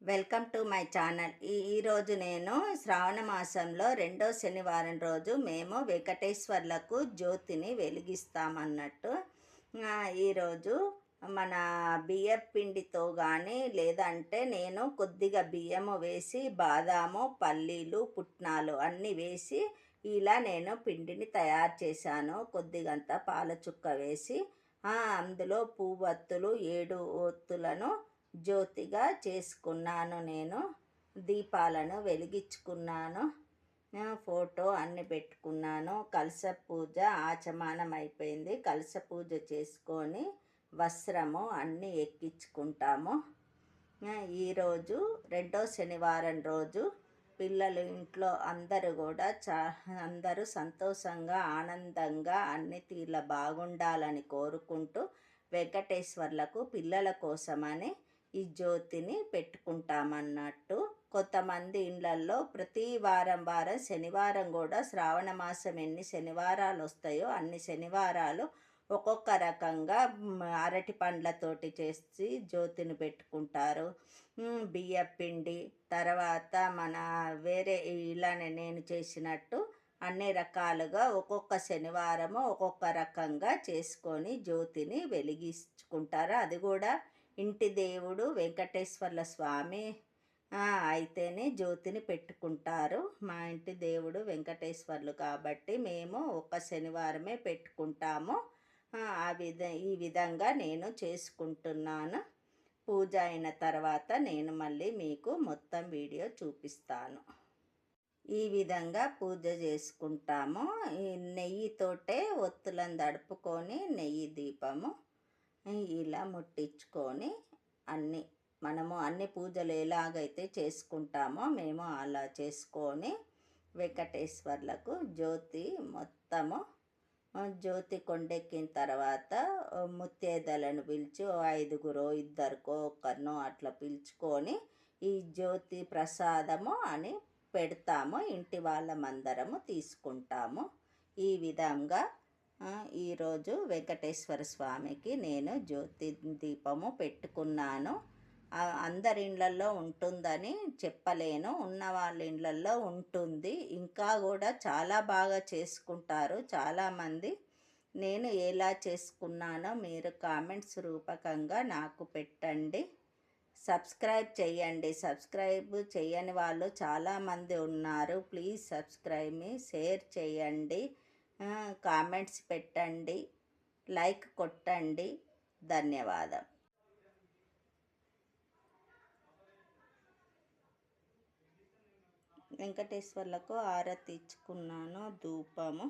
Welcome to my channel. ఈరోజు నేను శ్రావణ మాసంలో రెండో శనివారం రోజు మేము వెంకటేశ్వర్లకు జ్యోతిని వెలిగిస్తామన్నట్టు. ఈరోజు మన బియ్యం పిండితో కానీ లేదంటే నేను కొద్దిగా బియ్యము వేసి బాదాము పల్లీలు పుట్నాలు అన్నీ వేసి ఇలా నేను పిండిని తయారు చేశాను. కొద్దిగంత పాల చుక్క వేసి అందులో పువ్వొత్తులు 7 ఒత్తులను జ్యోతిగా చేసుకున్నాను. నేను దీపాలను వెలిగించుకున్నాను. ఫోటో అన్ని పెట్టుకున్నాను. కలశ పూజ ఆచమానం అయిపోయింది. కలశ పూజ చేసుకొని వస్త్రము అన్నీ ఎక్కించుకుంటాము. ఈరోజు రెండో శనివారం రోజు పిల్లలు ఇంట్లో అందరూ కూడా అందరూ సంతోషంగా ఆనందంగా అన్ని తీర్ల బాగుండాలని కోరుకుంటూ వెంకటేశ్వర్లకు పిల్లల కోసమని ఈ జ్యోతిని పెట్టుకుంటామన్నట్టు. కొంతమంది ఇళ్ళల్లో ప్రతి వారం శనివారం కూడా శ్రావణ మాసం ఎన్ని శనివారాలు వస్తాయో అన్ని శనివారాలు ఒక్కొక్క రకంగా అరటి పండ్లతోటి చేసి జ్యోతిని పెట్టుకుంటారు. బియ్యం పిండి తర్వాత మన వేరే ఇలానే నేను చేసినట్టు అన్ని రకాలుగా ఒక్కొక్క శనివారము ఒక్కొక్క రకంగా చేసుకొని జ్యోతిని వెలిగించుకుంటారు. అది కూడా ఇంటి దేవుడు వెంకటేశ్వర్ల స్వామి అయితేనే జ్యోతిని పెట్టుకుంటారు. మా ఇంటి దేవుడు వెంకటేశ్వర్లు కాబట్టి మేము ఒక శనివారమే పెట్టుకుంటాము. ఈ విధంగా నేను చేసుకుంటున్నాను. పూజ అయిన తర్వాత నేను మళ్ళీ మీకు మొత్తం వీడియో చూపిస్తాను. ఈ విధంగా పూజ చేసుకుంటాము. ఈ నెయ్యితోటే ఒత్తులను దడుపుకొని నెయ్యి దీపము ఇలా ముట్టించుకొని మనము అన్ని పూజలు ఎలాగైతే చేసుకుంటామో మేము అలా చేసుకొని వెంకటేశ్వర్లకు జ్యోతి కొండెక్కిన తర్వాత ముత్తైదులను పిలిచి 5గురో 2కో 1కనో అట్లా పిలుచుకొని ఈ జ్యోతి ప్రసాదము అని పెడతాము. ఇంటి వాళ్ళమందరము తీసుకుంటాము. ఈ విధంగా ఈరోజు వెంకటేశ్వర స్వామికి నేను జ్యోతి దీపము పెట్టుకున్నాను. అందరి ఇళ్ళల్లో ఉంటుందని చెప్పలేను, ఉన్న వాళ్ళ ఇళ్ళల్లో ఉంటుంది. ఇంకా కూడా చాలా బాగా చేసుకుంటారు చాలామంది. నేను ఎలా చేసుకున్నానో మీరు కామెంట్స్ రూపకంగా నాకు పెట్టండి. సబ్స్క్రైబ్ చేయండి. సబ్స్క్రైబ్ చేయని వాళ్ళు చాలామంది ఉన్నారు. ప్లీజ్ సబ్స్క్రైబ్ మీ, షేర్ చేయండి, కామెంట్స్ పెట్టండి, లైక్ కొట్టండి. ధన్యవాదం. వెంకటేశ్వర్లకు ఆరతి ఇచ్చుకున్నాను. ధూపము